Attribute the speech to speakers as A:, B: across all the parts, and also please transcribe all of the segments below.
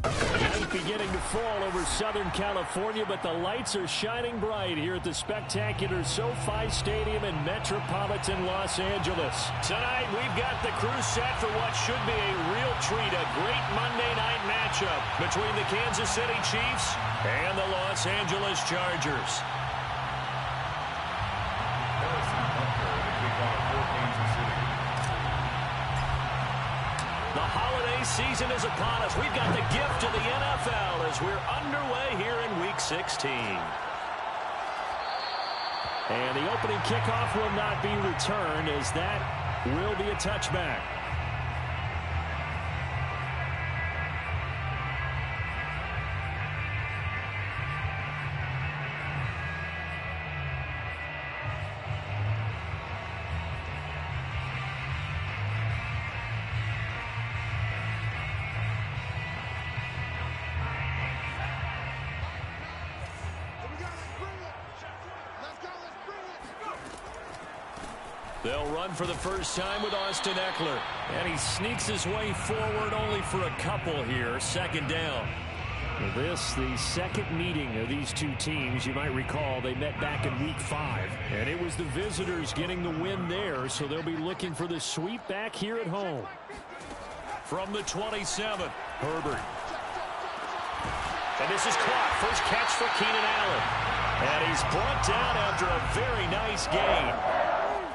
A: Night beginning to fall over Southern California, but the lights are shining bright here at the spectacular SoFi Stadium in metropolitan Los Angeles. Tonight, we've got the crew set for what should be a real treat, a great Monday night matchup between the Kansas City Chiefs and the Los Angeles Chargers. The holiday season is upon us. We've got the gift of the NFL as we're underway here in Week 16. And the opening kickoff will not be returned, as that will be a touchback. They'll run for the first time with Austin Eckler. And he sneaks his way forward only for a couple here. Second down. This, the second meeting of these two teams. You might recall they met back in Week 5. And it was the visitors getting the win there, so they'll be looking for the sweep back here at home. From the 27, Herbert. And this is caught. First catch for Keenan Allen. And he's brought down after a very nice gain.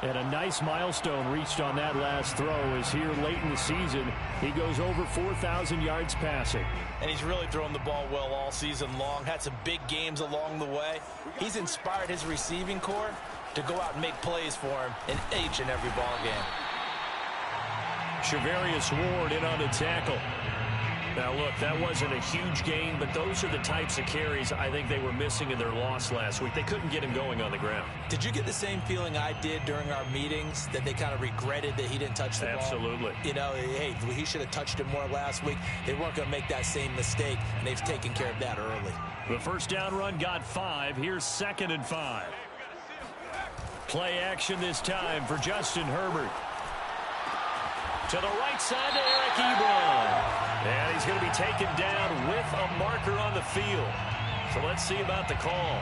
A: And a nice milestone reached on that last throw, as here late in the season, he goes over 4,000 yards passing.
B: And he's really thrown the ball well all season long, had some big games along the way. He's inspired his receiving corps to go out and make plays for him in each and every ball game.
A: Shavarius Ward in on the tackle. Now, look, that wasn't a huge gain, but those are the types of carries I think they were missing in their loss last week. They couldn't get him going on the ground.
B: Did you get the same feeling I did during our meetings, that they kind of regretted that he didn't touch the ball?
A: Absolutely.
B: You know, hey, he should have touched it more last week. They weren't going to make that same mistake, and they've taken care of that early.
A: The first down run got 5. Here's 2nd and 5. Play action this time for Justin Herbert. To the right side to Eric Ebron. And he's going to be taken down with a marker on the field. So let's see about the call.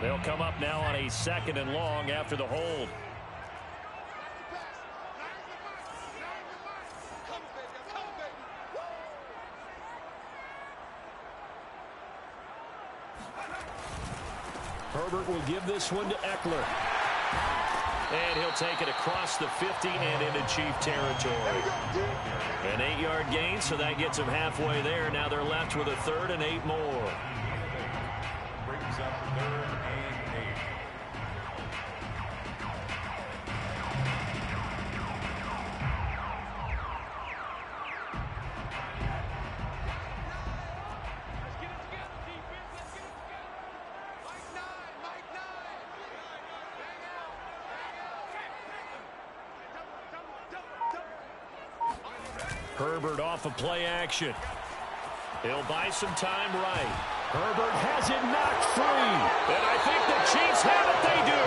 A: They'll come up now on a 2nd and long after the hold. Herbert will give this one to Eckler. And he'll take it across the 50 and into Chief territory. An 8-yard gain, so that gets him halfway there. Now they're left with a 3rd and 8 more.
C: Brings up 3rd and 8.
A: Herbert off of play action. He'll buy some time right. Herbert has it knocked free. And I think the Chiefs have it. They do.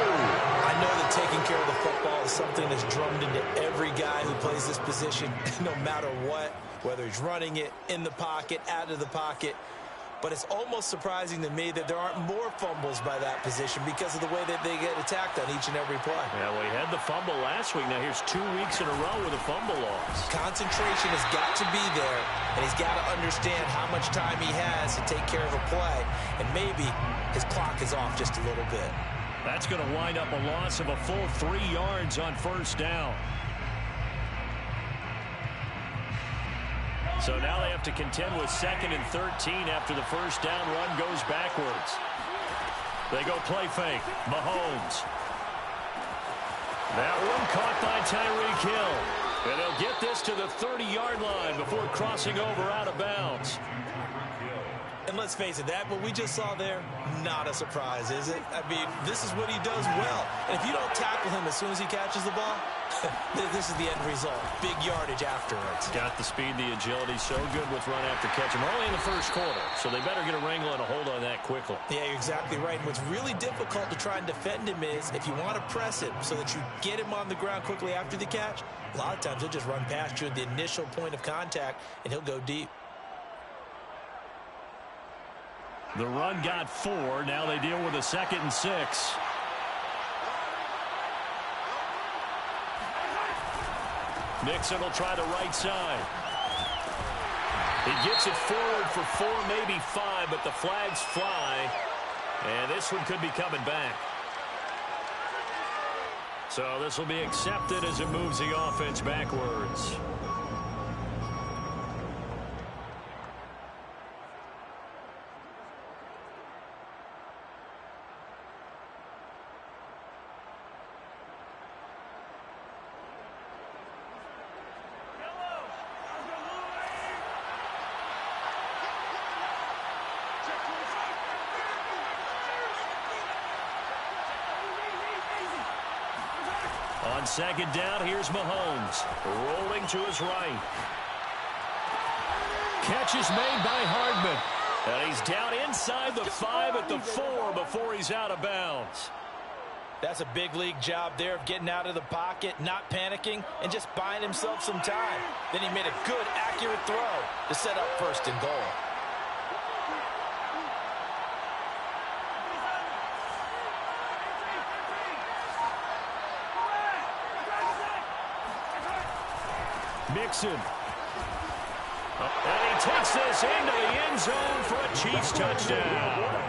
B: I know that taking care of the football is something that's drummed into every guy who plays this position, no matter what, whether he's running it, in the pocket, out of the pocket. But it's almost surprising to me that there aren't more fumbles by that position because of the way that they get attacked on each and every play.
A: Yeah, well, he had the fumble last week. Now here's 2 weeks in a row with a fumble loss.
B: Concentration has got to be there, and he's got to understand how much time he has to take care of a play. And maybe his clock is off just a little bit.
A: That's going to wind up a loss of a full 3 yards on first down. So now they have to contend with 2nd and 13 after the first down run goes backwards. They go play fake. Mahomes. That one caught by Tyreek Hill. And they'll get this to the 30-yard line before crossing over out of bounds.
B: And let's face it, that what we just saw there, not a surprise, is it? I mean, this is what he does well. And if you don't tackle him as soon as he catches the ball, this is the end result. Big yardage afterwards.
A: Got the speed, the agility, so good with run after catch. We're only in the first quarter, so they better get a wrangle and a hold on that quickly.
B: Yeah, you're exactly right. And what's really difficult to try and defend him is if you want to press it so that you get him on the ground quickly after the catch, a lot of times he'll just run past you at the initial point of contact, and he'll go deep.
A: The run got 4. Now they deal with a 2nd and 6. Mixon will try the right side. He gets it forward for 4, maybe 5, but the flags fly. And this one could be coming back. So this will be accepted as it moves the offense backwards. On 2nd down, here's Mahomes, rolling to his right. Catch is made by Hardman. And he's down inside the 5 at the 4 before he's out of bounds.
B: That's a big league job there of getting out of the pocket, not panicking, and just buying himself some time. Then he made a good, accurate throw to set up 1st and goal.
A: Mixon. And he takes this into the end zone for a Chiefs touchdown.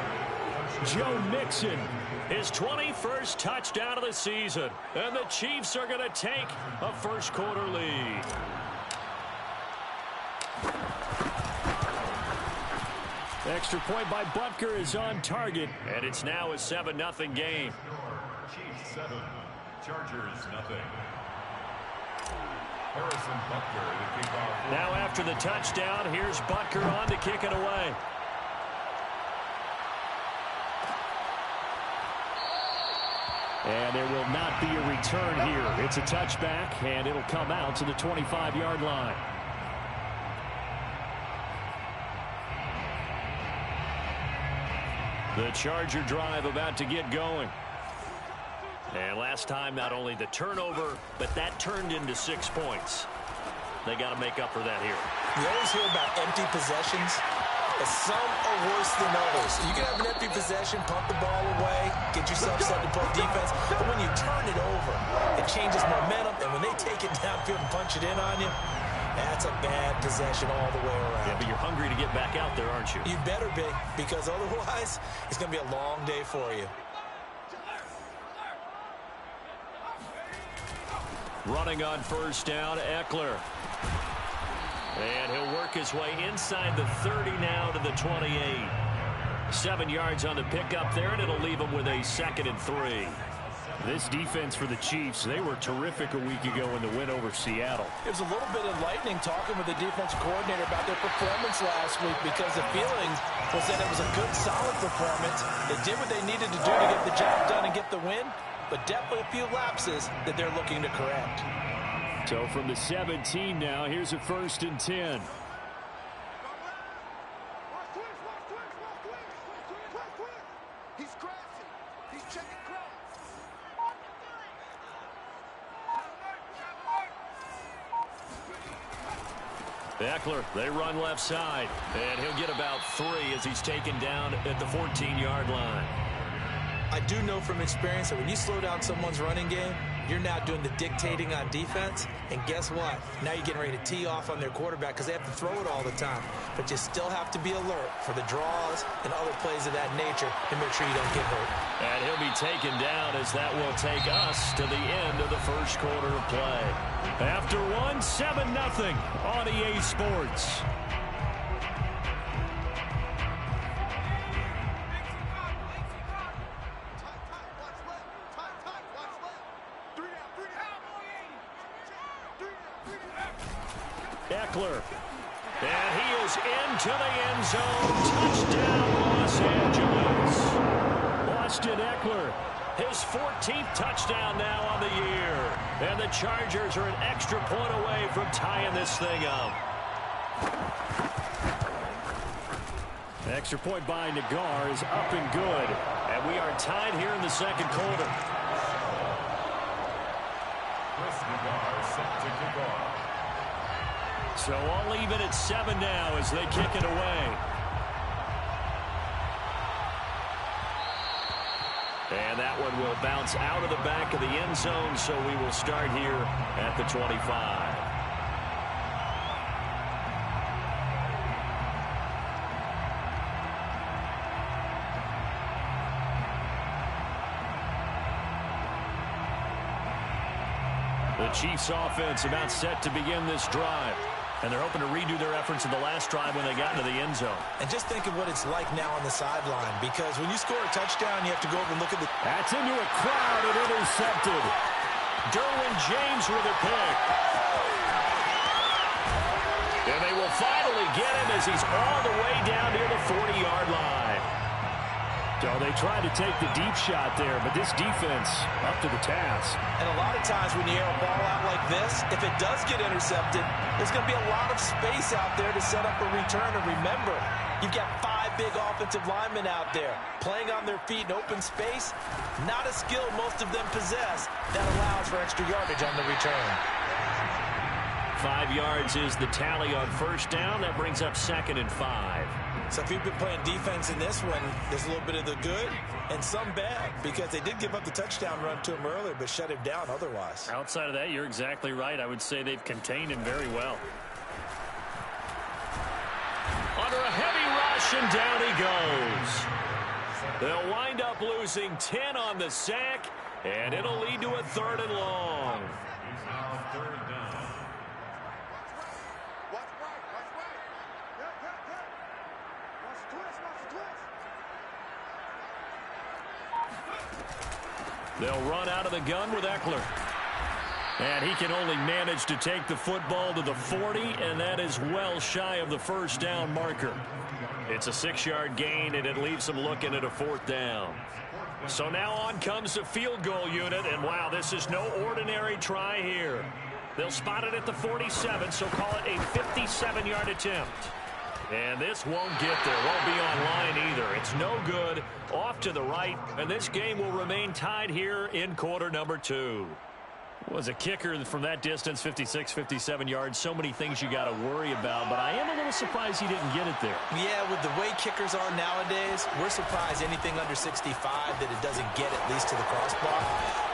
A: Joe Mixon, his 21st touchdown of the season. And the Chiefs are going to take a first quarter lead. Extra point by Butker is on target. And it's now a 7-0 game.
C: Chiefs 7, Chargers 0.
A: Now after the touchdown, here's Butker on to kick it away. And there will not be a return here. It's a touchback, and it'll come out to the 25-yard line. The Charger drive about to get going. And last time, not only the turnover, but that turned into 6 points. They got to make up for that here.
B: You always hear about empty possessions, but some are worse than others. You can have an empty possession, pump the ball away, get yourself set to play defense, but when you turn it over, it changes momentum, and when they take it downfield and punch it in on you, that's a bad possession all the way around.
A: Yeah, but you're hungry to get back out there, aren't you?
B: You better be, because otherwise, it's going to be a long day for you.
A: Running on 1st down, Eckler. And he'll work his way inside the 30 now to the 28. 7 yards on the pickup there, and it'll leave him with a 2nd and 3. This defense for the Chiefs, they were terrific a week ago in the win over Seattle.
B: It was a little bit enlightening talking with the defensive coordinator about their performance last week, because the feeling was that it was a good, solid performance. They did what they needed to do to get the job done and get the win, but definitely a few lapses that they're looking to correct.
A: So from the 17 now, here's a 1st and 10. Eckler, they run left side, and he'll get about 3 as he's taken down at the 14-yard line.
B: I do know from experience that when you slow down someone's running game, you're now doing the dictating on defense, and guess what? Now you're getting ready to tee off on their quarterback because they have to throw it all the time. But you still have to be alert for the draws and other plays of that nature to make sure you don't get hurt.
A: And he'll be taken down as that will take us to the end of the first quarter of play. After one, 7-0 on EA Sports. Eckler And he is into the end zone. Touchdown, Los Angeles. Austin Eckler, his 14th touchdown now on the year. And the Chargers are an extra point away from tying this thing up. The extra point by Nagar is up and good. And we are tied here in the second quarter.
C: Nagar set to kick off.
A: So all even at 7 now as they kick it away. And that one will bounce out of the back of the end zone, so we will start here at the 25. The Chiefs offense about set to begin this drive. And they're hoping to redo their efforts in the last drive when they got into the end zone.
B: And just think of what it's like now on the sideline, because when you score a touchdown, you have to go over and look at the...
A: That's into a crowd and intercepted. Derwin James with a pick. And they will finally get him as he's all the way down near the 40-yard line. So they tried to take the deep shot there, but this defense up to the task.
B: And a lot of times when you air a ball out like this, if it does get intercepted, there's going to be a lot of space out there to set up a return. And remember, you've got 5 big offensive linemen out there playing on their feet in open space. Not a skill most of them possess that allows for extra yardage on the return.
A: 5 yards is the tally on first down. That brings up 2nd and 5.
B: So if you've been playing defense in this one, there's a little bit of the good and some bad, because they did give up the touchdown run to him earlier, but shut him down otherwise.
A: Outside of that, you're exactly right. I would say they've contained him very well. Under a heavy rush, and down he goes. They'll wind up losing 10 on the sack, and it'll lead to a 3rd and long.
C: He's now 3rd down.
A: They'll run out of the gun with Eckler. And he can only manage to take the football to the 40, and that is well shy of the first down marker. It's a 6-yard gain, and it leaves them looking at a 4th down. So now on comes the field goal unit, and wow, this is no ordinary try here. They'll spot it at the 47, so call it a 57-yard attempt. And this won't get there. Won't be on line either. It's no good. Off to the right. And this game will remain tied here in quarter number 2. Was a kicker from that distance, 56, 57 yards. So many things you got to worry about. But I am a little surprised he didn't get it there.
B: Yeah, with the way kickers are nowadays, we're surprised anything under 65 that it doesn't get at least to the crossbar.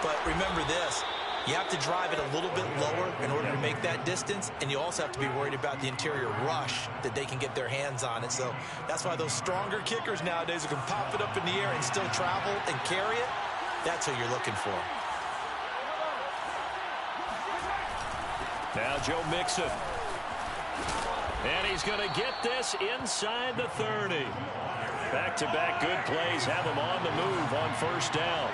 B: But remember this. You have to drive it a little bit lower in order to make that distance, and you also have to be worried about the interior rush that they can get their hands on it. So that's why those stronger kickers nowadays who can pop it up in the air and still travel and carry it, that's who you're looking for.
A: Now Joe Mixon. And he's going to get this inside the 30. Back-to-back good plays have him on the move on first down.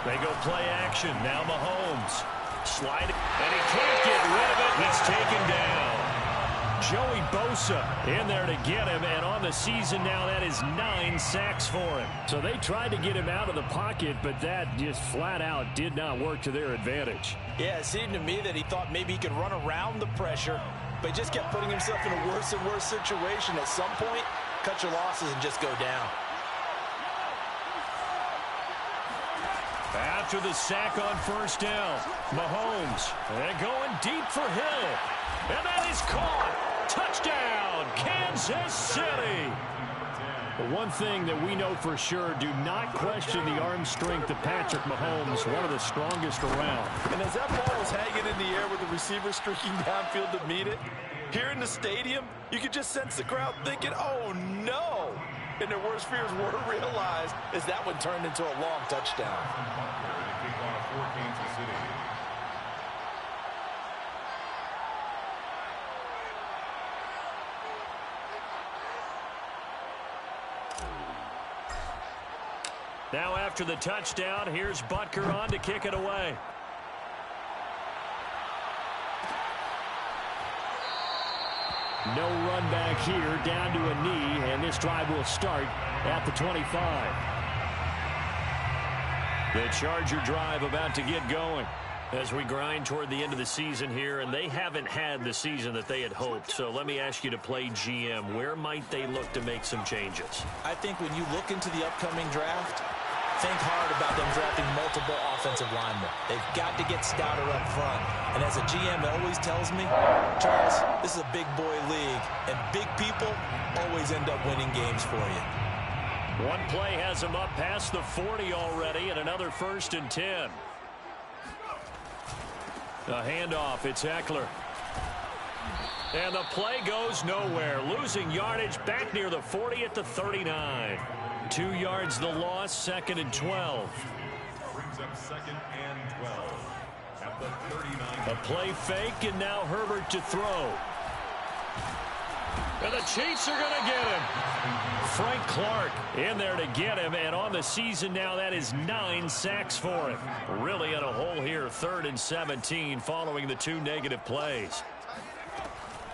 A: They go play action. Now Mahomes. Sliding. And he can't get rid of it. He's taken down. Joey Bosa in there to get him. And on the season now, that is 9 sacks for him. So they tried to get him out of the pocket, but that just flat out did not work to their advantage.
B: Yeah, it seemed to me that he thought maybe he could run around the pressure, but he just kept putting himself in a worse and worse situation. At some point, cut your losses and just go down.
A: After the sack on first down, Mahomes, and going deep for Hill. And that is caught. Touchdown, Kansas City. The one thing that we know for sure, do not question the arm strength of Patrick Mahomes, one of the strongest around.
B: And as that ball was hanging in the air with the receiver streaking downfield to meet it, here in the stadium, you could just sense the crowd thinking, oh no. And their worst fears were realized as that one turned into a long touchdown.
A: Now after the touchdown, here's Butker on to kick it away. No run back here, down to a knee, and this drive will start at the 25. The Charger drive about to get going as we grind toward the end of the season here, and they haven't had the season that they had hoped. So let me ask you to play GM. Where might they look to make some changes?
B: I think when you look into the upcoming draft, think hard about them drafting multiple offensive linemen. They've got to get stouter up front. And as a GM always tells me, Charles, this is a big boy league, and big people always end up winning games for you.
A: One play has him up past the 40 already, and another 1st and 10. A handoff, it's Eckler. And the play goes nowhere. Losing yardage back near the 40 at the 39. 2 yards the loss, 2nd and 12.
C: Brings up 2nd and 12 at the 39.
A: A play fake, and now Herbert to throw. And the Chiefs are going to get him. Frank Clark in there to get him, and on the season now, that is 9 sacks for him. Really in a hole here, 3rd and 17 following the 2 negative plays.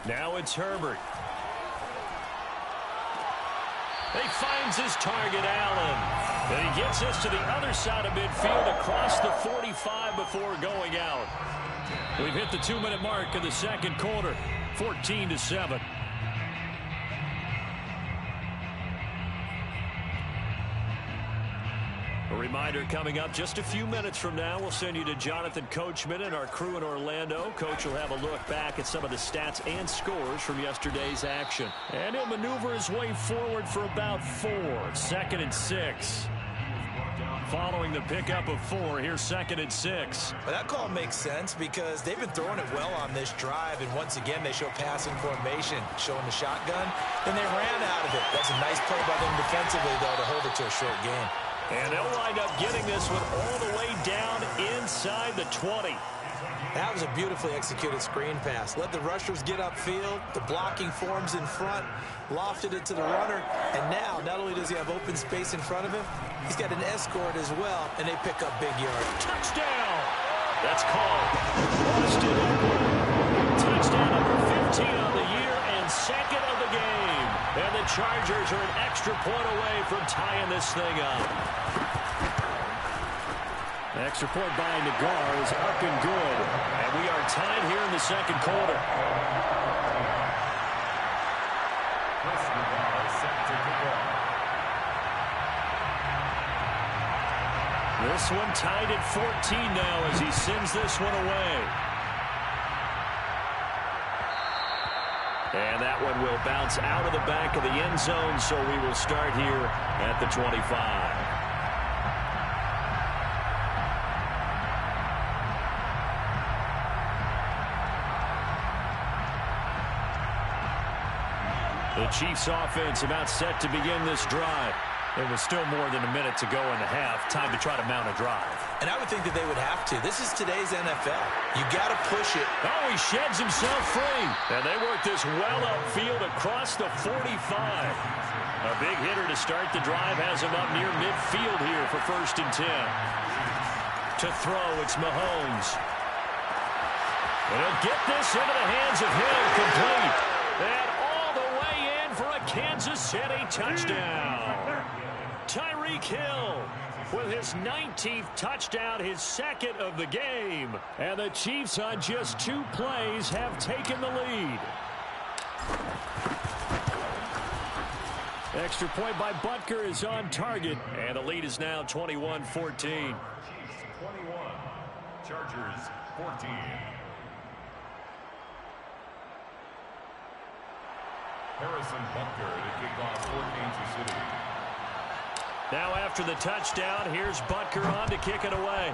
A: Now it's Herbert. He finds his target, Allen. And he gets us to the other side of midfield across the 45 before going out. We've hit the 2-minute mark of the 2nd quarter, 14-7. A reminder coming up just a few minutes from now, we'll send you to Jonathan Coachman and our crew in Orlando. Coach will have a look back at some of the stats and scores from yesterday's action. And he'll maneuver his way forward for about 4. 2nd and 6. Following the pickup of 4, here's 2nd and 6.
B: Well, that call makes sense because they've been throwing it well on this drive, and once again they show passing formation, showing the shotgun, and they ran out of it. That's a nice play by them defensively, though, to hold it to a short game.
A: And they'll wind up getting this one all the way down inside the 20.
B: That was a beautifully executed screen pass. Let the rushers get upfield. The blocking forms in front. Lofted it to the runner. And now, not only does he have open space in front of him, he's got an escort as well, and they pick up big yards.
A: Touchdown! That's called. Austin Eckler. Touchdown number 15 on the year and 2nd of the game. And the Chargers are an extra point away from tying this thing up. The extra point by Nagar is up and good. And we are tied here in the 2nd quarter.
C: Chris Nagar set to kick off.
A: This one tied at 14 now as he sends this one away. And that one will bounce out of the back of the end zone, so we will start here at the 25. The Chiefs offense about set to begin this drive. There was still more than a minute to go in the half. Time to try to mount a drive.
B: And I would think that they would have to. This is today's NFL. You got to push it.
A: Oh, he sheds himself free. And they work this well upfield across the 45. A big hitter to start the drive has him up near midfield here for 1st and 10. To throw, it's Mahomes. And he'll get this into the hands of Hill, complete. And all the way in for a Kansas City touchdown. Tyreek Hill with his 19th touchdown, his 2nd of the game. And the Chiefs on just 2 plays have taken the lead. Extra point by Butker is on target. And the lead is now 21-14.
C: 21. Chargers 14. Harrison Butker to kick off for Kansas City.
A: Now after the touchdown, here's Butker on to kick it away.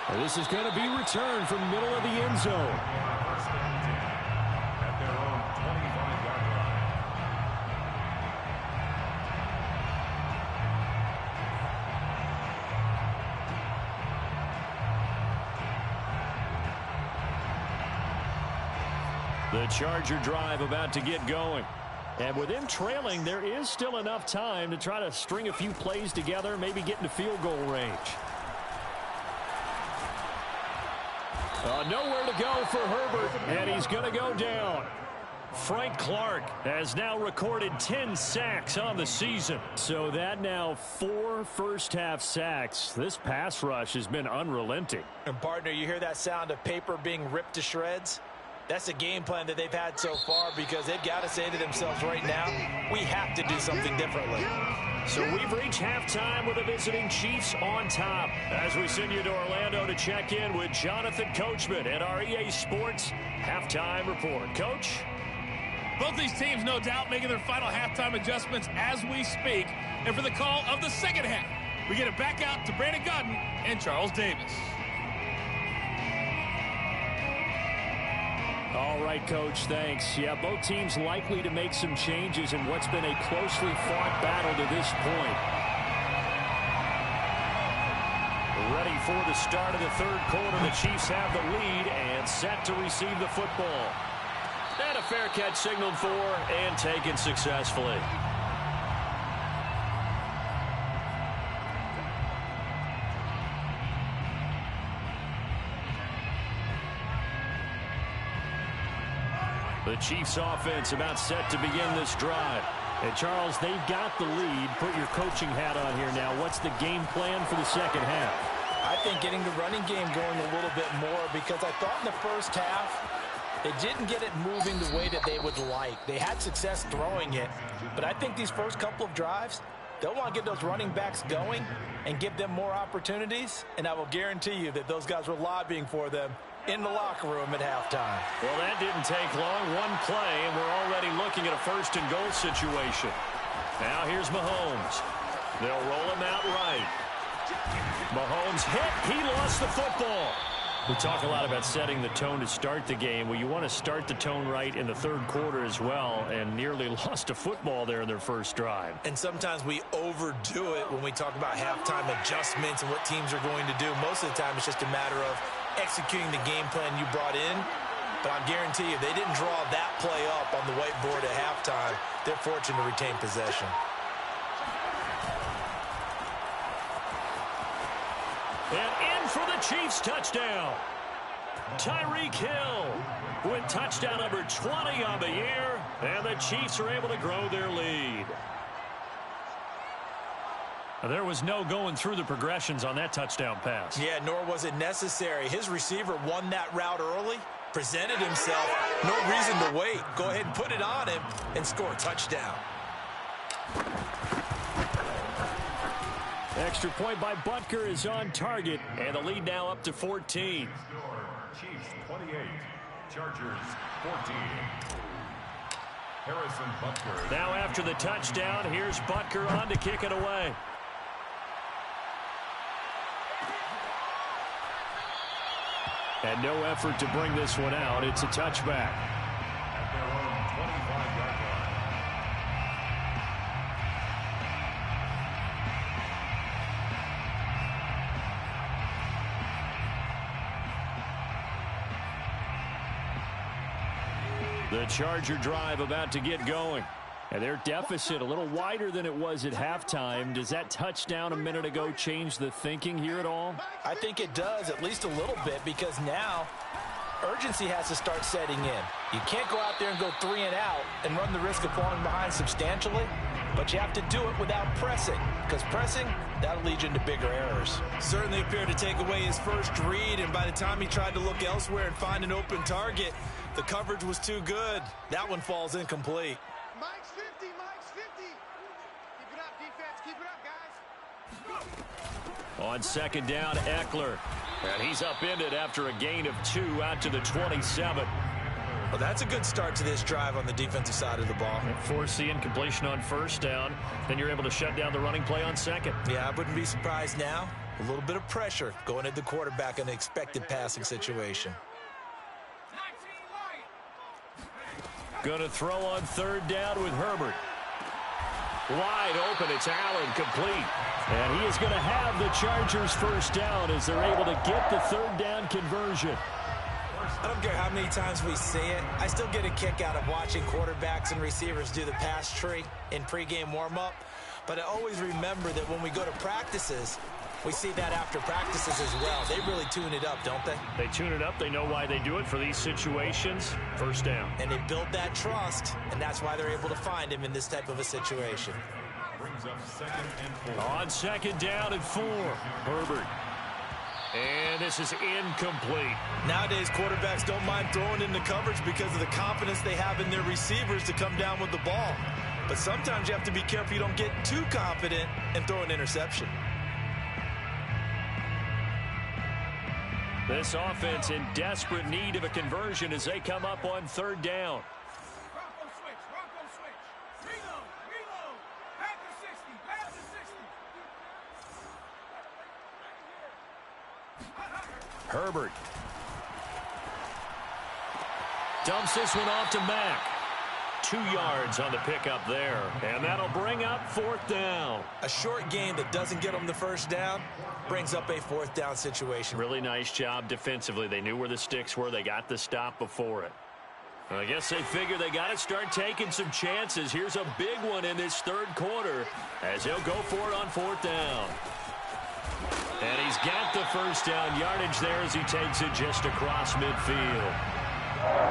A: And this is going to be returned from middle of the end zone.
C: 1st and 10 at their own 25-yard line.
A: The Charger drive about to get going. And with them trailing, there is still enough time to try to string a few plays together, maybe get into field goal range. Nowhere to go for Herbert, and he's going to go down. Frank Clark has now recorded 10 sacks on the season. So that now 4 first-half sacks. This pass rush has been unrelenting.
B: And, partner, you hear that sound of paper being ripped to shreds? That's the game plan that they've had so far, because they've got to say to themselves right now, we have to do something differently.
A: So we've reached halftime with the visiting Chiefs on top. As we send you to Orlando to check in with Jonathan Coachman at our EA Sports Halftime Report. Coach?
D: Both these teams, no doubt, making their final halftime adjustments as we speak. And for the call of the second half, we get it back out to Brandon Godden and Charles Davis.
A: All right, Coach, thanks. Yeah, both teams likely to make some changes in what's been a closely fought battle to this point. Ready for the start of the third quarter. The Chiefs have the lead and set to receive the football. And a fair catch signaled for and taken successfully. The Chiefs offense about set to begin this drive. And Charles, they've got the lead. Put your coaching hat on here now. What's the game plan for the second half?
B: I think getting the running game going a little bit more, because I thought in the first half they didn't get it moving the way that they would like. They had success throwing it, but I think these first couple of drives, they'll want to get those running backs going and give them more opportunities, and I will guarantee you that those guys were lobbying for them in the locker room at halftime.
A: Well, that didn't take long. One play, and we're already looking at a first-and-goal situation. Now here's Mahomes. They'll roll him out right. Mahomes hit. He lost the football. We talk a lot about setting the tone to start the game. Well, you want to start the tone right in the third quarter as well, and nearly lost a football there in their first drive.
B: And sometimes we overdo it when we talk about halftime adjustments and what teams are going to do. Most of the time, it's just a matter of executing the game plan you brought in. But I guarantee you, they didn't draw that play up on the whiteboard at halftime. They're fortunate to retain possession.
A: And in for the Chiefs touchdown. Tyreek Hill with touchdown number 20 on the year. And the Chiefs are able to grow their lead. There was no going through the progressions on that touchdown pass.
B: Yeah, nor was it necessary. His receiver won that route early, presented himself. No reason to wait. Go ahead and put it on him and score a touchdown.
A: Extra point by Butker is on target, and the lead now up to 14.
C: Chiefs 28, Chargers 14. Harrison Butker.
A: Now after the touchdown, here's Butker on to kick it away. And no effort to bring this one out. It's a touchback.
C: At their own 25-yard line.
A: The Charger drive about to get going. And their deficit a little wider than it was at halftime. Does that touchdown a minute ago change the thinking here at all?
B: I think it does, at least a little bit, because now urgency has to start setting in. You can't go out there and go 3 and out and run the risk of falling behind substantially, but you have to do it without pressing, because pressing, that'll lead you into bigger errors. Certainly appeared to take away his first read, and by the time he tried to look elsewhere and find an open target, the coverage was too good. That one falls incomplete.
E: Mike's 50, Mike's 50. Keep it up, defense. Keep it up, guys.
A: On second down, Eckler. And he's upended after a gain of 2 out to the 27.
B: Well, that's a good start to this drive on the defensive side of the ball.
A: Force the incompletion on first down. Then you're able to shut down the running play on second.
B: Yeah, I wouldn't be surprised now. A little bit of pressure going at the quarterback in an expected passing situation.
A: Going to throw on third down with Herbert. Wide open, it's Allen, complete. And he is going to have the Chargers first down as they're able to get the third down conversion.
B: I don't care how many times we see it. I still get a kick out of watching quarterbacks and receivers do the pass tree in pregame warm-up. But I always remember that when we go to practices, We see that after practices as well. They really tune it up, don't they?
A: They tune it up. They know why they do it for these situations. First down.
B: And they build that trust, and that's why they're able to find him in this type of a situation.
C: Brings up 2nd and 4.
A: On 2nd down and 4, Herbert. And this is incomplete.
B: Nowadays, quarterbacks don't mind throwing into coverage because of the confidence they have in their receivers to come down with the ball. But sometimes you have to be careful you don't get too confident and throw an interception.
A: This offense in desperate need of a conversion as they come up on 3rd down.
E: Rocco switch. Reload. Back to 60. Back to 60.
A: Herbert. Dumps this one off to Mack. 2 yards on the pickup there. And that'll bring up 4th down.
B: A short game that doesn't get them the first down brings up a 4th down situation.
A: Really nice job defensively. They knew where the sticks were. They got the stop before it. I guess they figure they got to start taking some chances. Here's a big one in this 3rd quarter as he'll go for it on 4th down. And he's got the first down yardage there as he takes it just across midfield.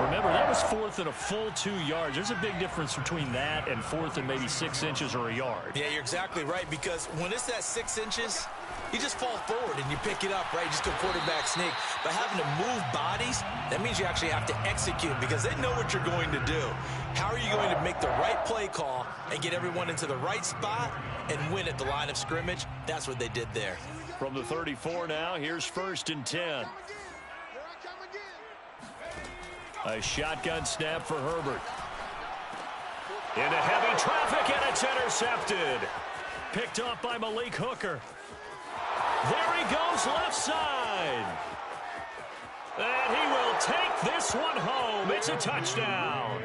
A: Remember, that was 4th and a full 2 yards. There's a big difference between that and 4th and maybe 6 inches or a yard.
B: Yeah, you're exactly right, because when it's that 6 inches, you just fall forward and you pick it up, right? You just go quarterback sneak. But having to move bodies, that means you actually have to execute because they know what you're going to do. How are you going to make the right play call and get everyone into the right spot and win at the line of scrimmage? That's what they did there.
A: From the 34 now, here's 1st and 10. A shotgun snap for Herbert. Into heavy traffic, and it's intercepted. Picked off by Malik Hooker. There he goes left side. And he will take this one home. It's a touchdown.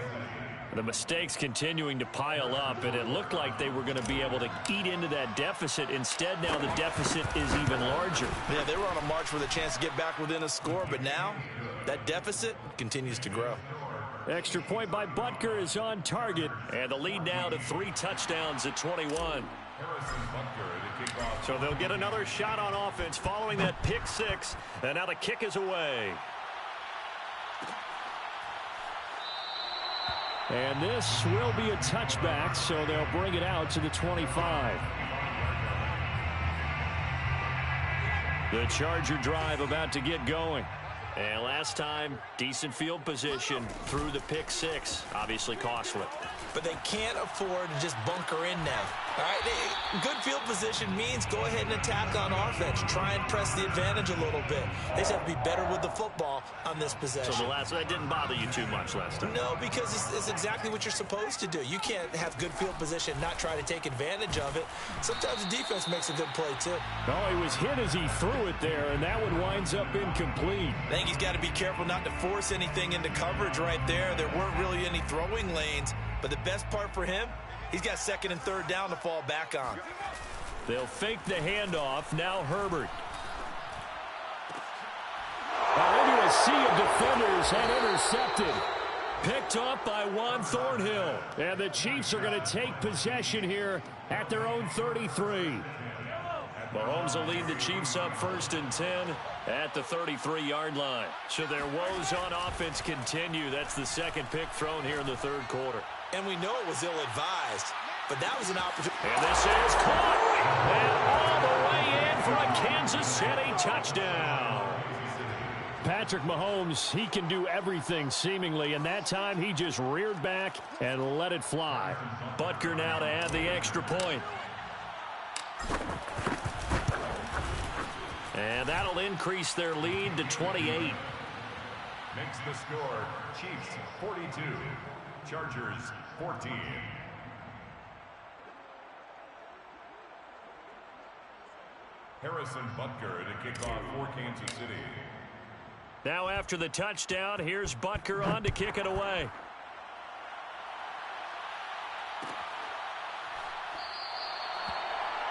A: The mistakes continuing to pile up, and it looked like they were going to be able to eat into that deficit. Instead, now the deficit is even larger.
B: Yeah, they were on a march with a chance to get back within a score, but now that deficit continues to grow.
A: Extra point by Butker is on target, and the lead now to 3 touchdowns at 21. So they'll get another shot on offense following that pick 6, and now the kick is away. And this will be a touchback, so they'll bring it out to the 25. The Charger drive about to get going. And last time, decent field position through the pick 6. Obviously costly.
B: But they can't afford to just bunker in now. All right, good field position means go ahead and attack on offense. Try and press the advantage a little bit. They just have to be better with the football on this possession.
A: So that didn't bother you too much last time?
B: No, because it's exactly what you're supposed to do. You can't have good field position and not try to take advantage of it. Sometimes the defense makes a good play, too.
A: Oh, he was hit as he threw it there, and that one winds up incomplete.
B: I think he's got to be careful not to force anything into coverage right there. There weren't really any throwing lanes. But the best part for him, he's got 2nd and 3rd down to fall back on.
A: They'll fake the handoff. Now Herbert. Into a sea of defenders and intercepted. Picked off by Juan Thornhill. And the Chiefs are going to take possession here at their own 33. Mahomes will lead the Chiefs up 1st and 10 at the 33-yard line. So their woes on offense continue. That's the 2nd pick thrown here in the 3rd quarter.
B: And we know it was ill-advised, but that was an opportunity.
A: And this is caught. And all the way in for a Kansas City touchdown. Patrick Mahomes, he can do everything seemingly, and that time he just reared back and let it fly. Butker now to add the extra point. And that'll increase their lead to 28.
C: Makes the score Chiefs 42, Chargers 14. Harrison Butker to kick off for Kansas City.
A: Now after the touchdown, here's Butker on to kick it away.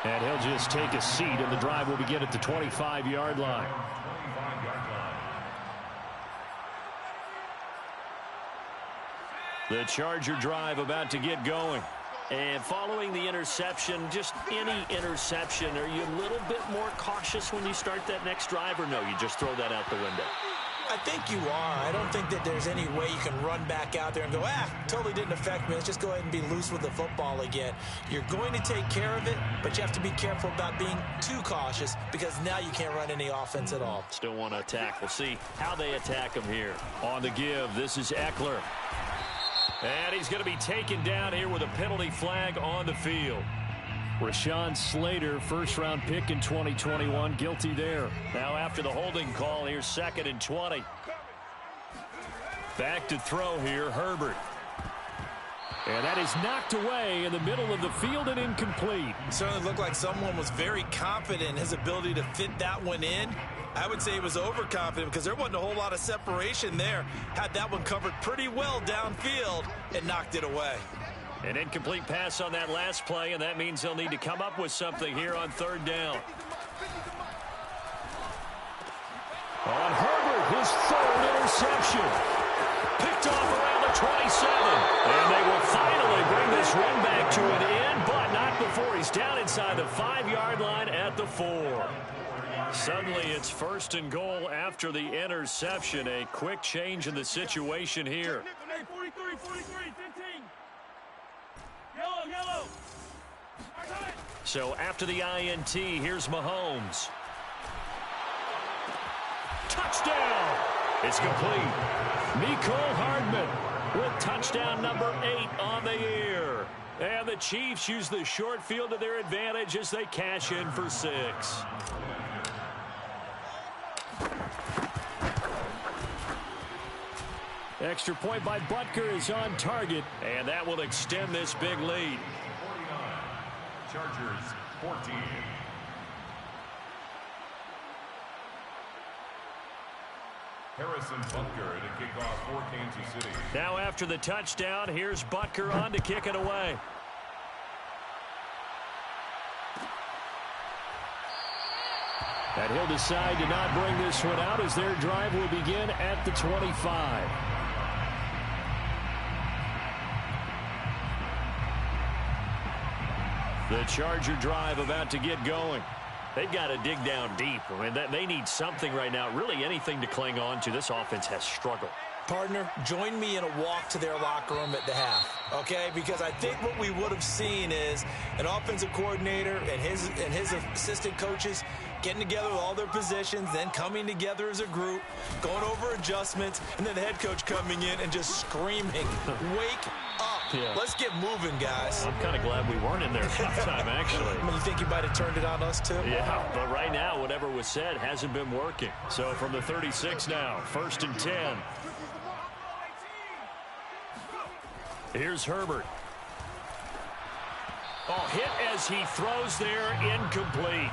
A: And he'll just take a seat, and the drive will begin at the 25-yard line. The Charger drive about to get going. And following the interception, just any interception, are you a little bit more cautious when you start that next drive, or no, you just throw that out the window?
B: I think you are. I don't think that there's any way you can run back out there and go, totally didn't affect me. Let's just go ahead and be loose with the football again. You're going to take care of it, but you have to be careful about being too cautious because now you can't run any offense at all.
A: Still want to attack. We'll see how they attack him here. On the give, this is Eckler. And he's going to be taken down here with a penalty flag on the field. Rashawn Slater, first-round pick in 2021, guilty there. Now after the holding call, here's 2nd and 20. Back to throw here, Herbert. And that is knocked away in the middle of the field and incomplete.
B: It certainly looked like someone was very confident in his ability to fit that one in. I would say he was overconfident because there wasn't a whole lot of separation there. Had that one covered pretty well downfield and knocked it away.
A: An incomplete pass on that last play, and that means they'll need to come up with something here on 3rd down. On Herbert, his 3rd interception. Picked off around the 27. And they will finally bring this run back to an end, but not before he's down inside the 5-yard line at the 4. Suddenly it's 1st and goal after the interception. A quick change in the situation here.
D: 43, 15. Yellow.
A: So after the INT, here's Mahomes. Touchdown! It's complete. Mecole Hardman with touchdown number 8 on the year. And the Chiefs use the short field to their advantage as they cash in for 6. Extra point by Butker is on target, and that will extend this big lead.
C: 49, Chargers 14. Harrison Butker to kick off for Kansas City.
A: Now after the touchdown, here's Butker on to kick it away. And he'll decide to not bring this one out as their drive will begin at the 25. The Charger drive about to get going. They've got to dig down deep. I mean, they need something right now, really anything to cling on to. This offense has struggled.
B: Partner, join me in a walk to their locker room at the half, okay? Because I think what we would have seen is an offensive coordinator and his assistant coaches getting together with all their positions, then coming together as a group, going over adjustments, and then the head coach coming in and just screaming, wake up. Yeah. Let's get moving, guys.
A: I'm kind of glad we weren't in there at halftime, actually.
B: I mean, you think you might have turned it on us, too?
A: Yeah, but right now, whatever was said hasn't been working. So from the 36 now, 1st and 10. Here's Herbert. Oh, hit as he throws there, incomplete.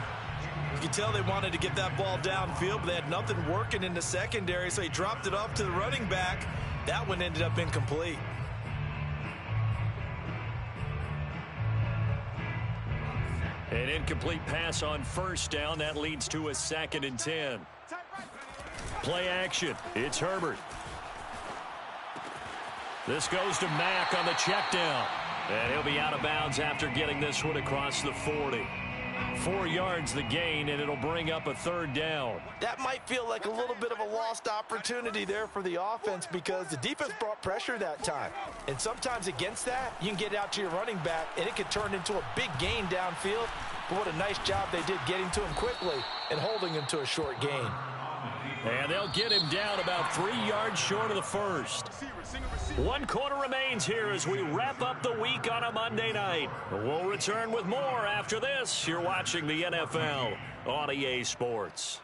B: You can tell they wanted to get that ball downfield, but they had nothing working in the secondary, so he dropped it off to the running back. That one ended up incomplete.
A: An incomplete pass on 1st down. That leads to a 2nd and 10. Play action. It's Herbert. This goes to Mack on the check down. And he'll be out of bounds after getting this one across the 40. 4 yards the gain, and it'll bring up a 3rd down.
B: That might feel like a little bit of a lost opportunity there for the offense because the defense brought pressure that time. And sometimes against that, you can get out to your running back, and it could turn into a big gain downfield. But what a nice job they did getting to him quickly and holding him to a short gain.
A: And they'll get him down about 3 yards short of the 1st. 1 quarter remains here as we wrap up the week on a Monday night. We'll return with more after this. You're watching the NFL on EA Sports.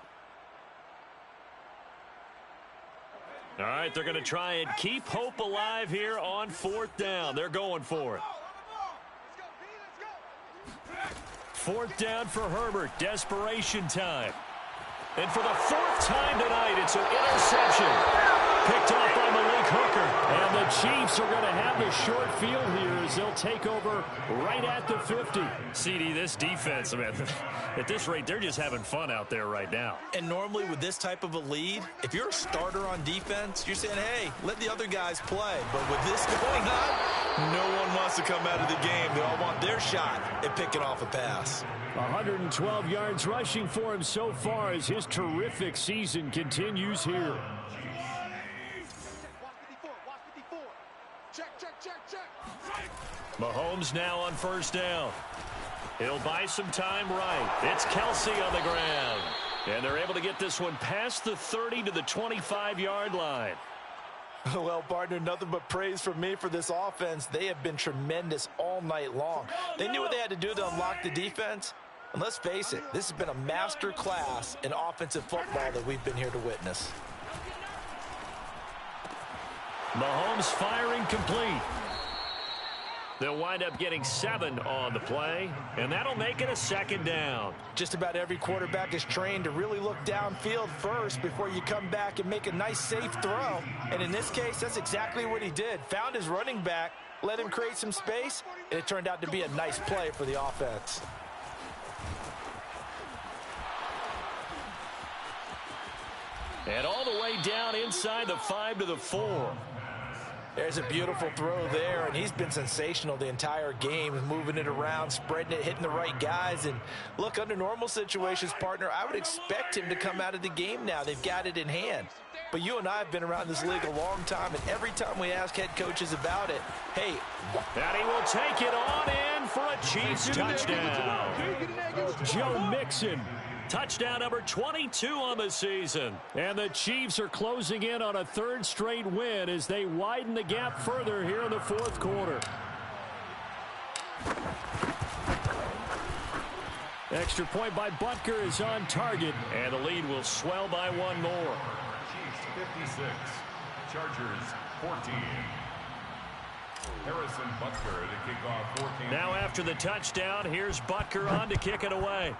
A: All right, they're going to try and keep hope alive here on 4th down. They're going for it. 4th down for Herbert. Desperation time. And for the 4th time tonight, it's an interception. Picked off by Malik quick hooker. And the Chiefs are going to have the short field here as they'll take over right at the 50.
F: CD, this defense, man, at this rate, they're just having fun out there right now.
B: And normally with this type of a lead, if you're a starter on defense, you're saying, hey, let the other guys play. But with this going on, no one wants to come out of the game. They all want their shot at picking off a pass.
A: 112 yards rushing for him so far as his terrific season continues here. Mahomes now on first down. He'll buy some time right. It's Kelsey on the ground. And they're able to get this one past the 30 to the 25-yard line.
B: Well, partner, nothing but praise from me for this offense. They have been tremendous all night long. They knew what they had to do to unlock the defense. And let's face it, this has been a master class in offensive football that we've been here to witness.
A: Mahomes firing complete. They'll wind up getting 7 on the play, and that'll make it a second down.
B: Just about every quarterback is trained to really look downfield first before you come back and make a nice, safe throw. And in this case, that's exactly what he did. Found his running back, let him create some space, and it turned out to be a nice play for the offense.
A: And all the way down inside the 5 to the 4.
B: There's a beautiful throw there, and he's been sensational the entire game, moving it around, spreading it, hitting the right guys. And look, under normal situations, partner, I would expect him to come out of the game now. They've got it in hand. But you and I have been around this league a long time, and every time we ask head coaches about it, hey.
A: And he will take it on in for a Chiefs touchdown. Joe Mixon. Touchdown number 22 on the season. And the Chiefs are closing in on a third straight win as they widen the gap further here in the fourth quarter. Extra point by Butker is on target, and the lead will swell by one more.
C: Chiefs 56, Chargers 14. Harrison Butker to kick off 14.
A: Now after the touchdown, here's Butker on to kick it away.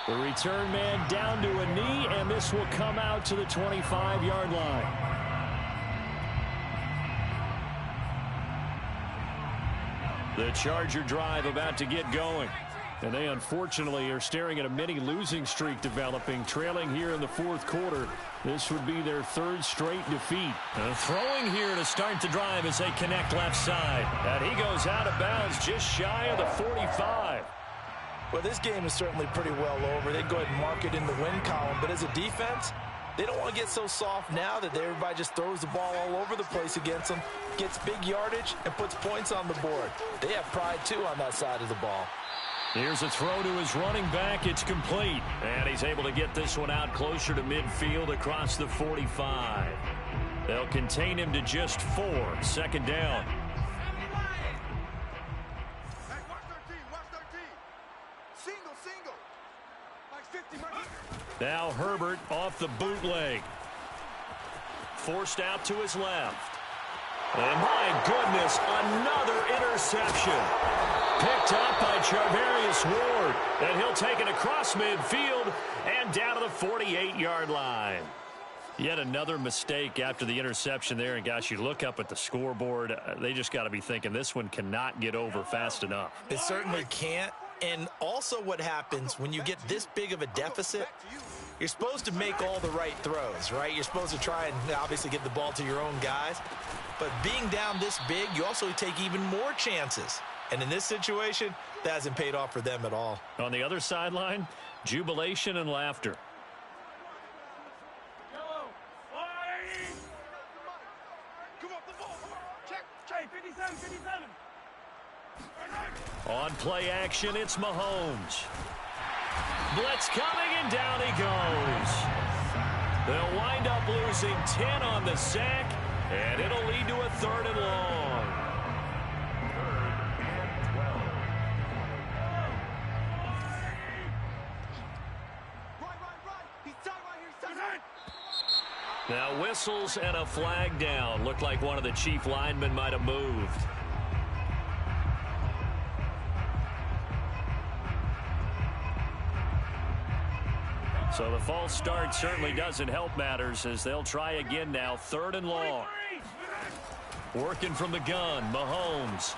A: The return man down to a knee, and this will come out to the 25-yard line. The Charger drive about to get going. And they unfortunately are staring at a mini losing streak developing, trailing here in the fourth quarter. This would be their third straight defeat. Throwing here to start the drive as they connect left side. And he goes out of bounds just shy of the 45.
B: Well, this game is certainly pretty well over. They'd go ahead and mark it in the win column. But as a defense, they don't want to get so soft now that everybody just throws the ball all over the place against them, gets big yardage, and puts points on the board. They have pride, too, on that side of the ball.
A: Here's a throw to his running back. It's complete. And he's able to get this one out closer to midfield across the 45. They'll contain him to just 4. Second down. Now Herbert off the bootleg. Forced out to his left. And my goodness, another interception. Picked up by Charvarius Ward. And he'll take it across midfield and down to the 48-yard line. Yet another mistake after the interception there. And gosh, you look up at the scoreboard, they just got to be thinking this one cannot get over fast enough.
B: It certainly can't. And also what happens when you get this big of a deficit, you're supposed to make all the right throws, right? You're supposed to try and obviously get the ball to your own guys. But being down this big, you also take even more chances. And in this situation, that hasn't paid off for them at all.
A: On the other sideline, jubilation and laughter. On play action, it's Mahomes. Blitz coming, and down he goes. They'll wind up losing 10 on the sack, and it'll lead to a 3rd and long.
C: 3rd and 12.
A: Now whistles and a flag down. Looked like one of the Chief linemen might have moved. So the false start certainly doesn't help matters as they'll try again now. 3rd and long. Working from the gun, Mahomes.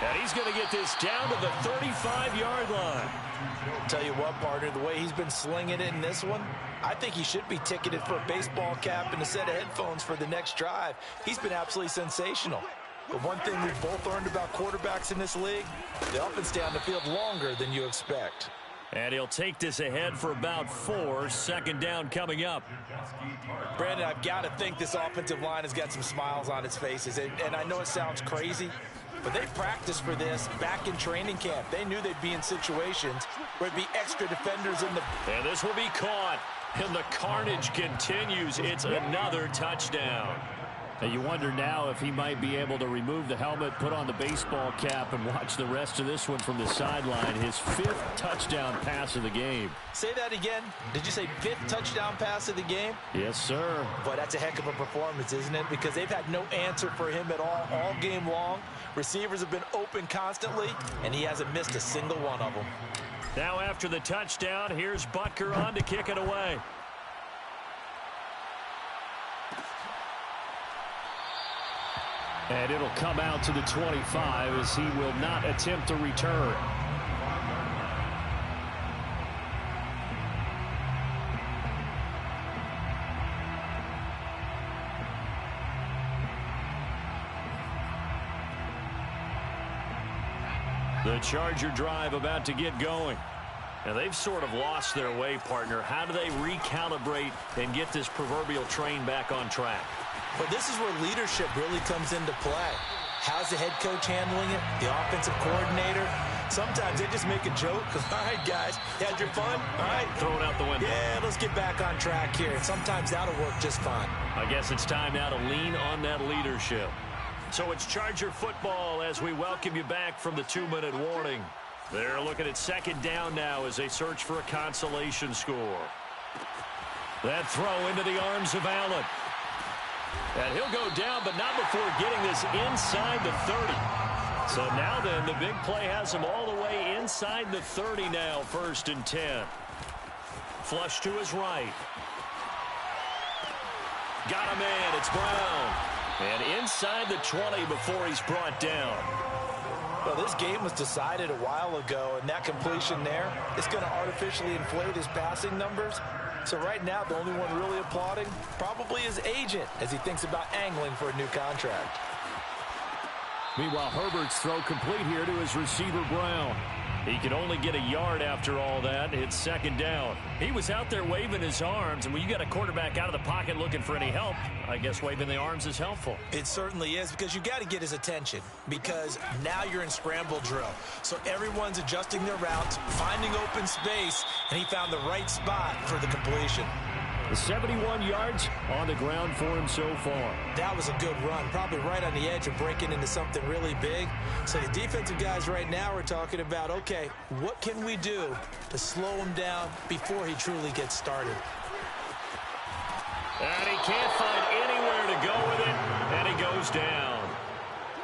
A: And he's going to get this down to the 35-yard line.
B: Tell you what, partner, the way he's been slinging it in this one, I think he should be ticketed for a baseball cap and a set of headphones for the next drive. He's been absolutely sensational. But one thing we've both learned about quarterbacks in this league, they often stay on the field longer than you expect.
A: And he'll take this ahead for about 4. 2nd down coming up.
B: Brandon, I've got to think this offensive line has got some smiles on its faces. And I know it sounds crazy, but they practiced for this back in training camp. They knew they'd be in situations where there'd be extra defenders in the...
A: And this will be caught. And the carnage continues. It's another touchdown. And you wonder now if he might be able to remove the helmet, put on the baseball cap, and watch the rest of this one from the sideline. His 5th touchdown pass of the game.
B: Say that again. Did you say 5th touchdown pass of the game?
A: Yes, sir.
B: But that's a heck of a performance, isn't it? Because they've had no answer for him at all game long. Receivers have been open constantly, and he hasn't missed a single one of them.
A: Now after the touchdown, here's Butker on to kick it away. And it'll come out to the 25 as he will not attempt to return. The Charger drive about to get going. And they've sort of lost their way, partner. How do they recalibrate and get this proverbial train back on track?
B: But this is where leadership really comes into play. How's the head coach handling it? The offensive coordinator? Sometimes they just make a joke. All right, guys, you had your fun? All right.
A: Throw it out the window.
B: Yeah, let's get back on track here. Sometimes that'll work just fine.
A: I guess it's time now to lean on that leadership. So it's Charger football as we welcome you back from the 2-minute warning. They're looking at 2nd down now as they search for a consolation score. That throw into the arms of Allen. And he'll go down, but not before getting this inside the 30. So now then, the big play has him all the way inside the 30 now, 1st and 10. Flush to his right. Got a man, it's Brown. And inside the 20 before he's brought down.
B: Well, this game was decided a while ago, and that completion there is going to artificially inflate his passing numbers. So right now, the only one really applauding probably his agent as he thinks about angling for a new contract.
A: Meanwhile, Herbert's throw complete here to his receiver, Brown. He could only get a yard after all that. It's 2nd down. He was out there waving his arms, and when you got a quarterback out of the pocket looking for any help, I guess waving the arms is helpful.
B: It certainly is, because you got to get his attention, because now you're in scramble drill. So everyone's adjusting their routes, finding open space, and he found the right spot for the completion.
A: 71 yards on the ground for him so far.
B: That was a good run, probably right on the edge of breaking into something really big. So the defensive guys right now are talking about, okay, what can we do to slow him down before he truly gets started?
A: And he can't find anywhere to go with it, and he goes down.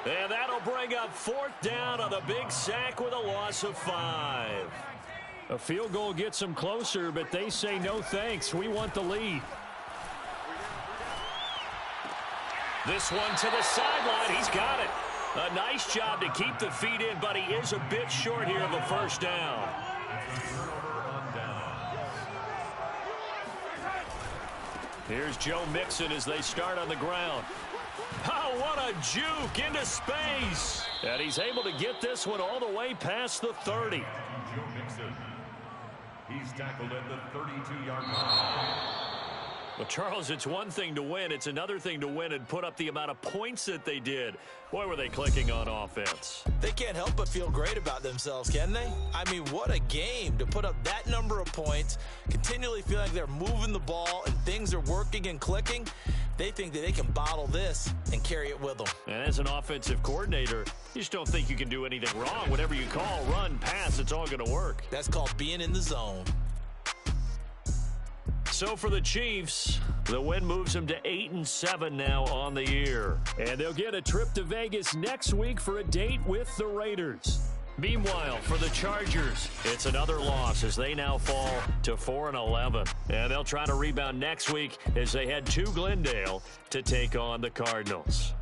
A: And that'll bring up 4th down on the big sack with a loss of 5. A field goal gets them closer, but they say no thanks. We want the lead. This one to the sideline. He's got it. A nice job to keep the feet in, but he is a bit short here of a 1st down. Here's Joe Mixon as they start on the ground. Oh, what a juke into space. And he's able to get this one all the way past the 30.
C: Joe Mixon. He's tackled at the 32-yard line.
A: Well, Charles, it's one thing to win. It's another thing to win and put up the amount of points that they did. Boy, were they clicking on offense.
B: They can't help but feel great about themselves, can they? I mean, what a game to put up that number of points, continually feeling like they're moving the ball and things are working and clicking. They think that they can bottle this and carry it with them.
A: And as an offensive coordinator, you just don't think you can do anything wrong. Whatever you call, run, pass, it's all going to work.
B: That's called being in the zone.
A: So for the Chiefs, the win moves them to 8-7 now on the year. And they'll get a trip to Vegas next week for a date with the Raiders. Meanwhile, for the Chargers, it's another loss as they now fall to 4-11. And they'll try to rebound next week as they head to Glendale to take on the Cardinals.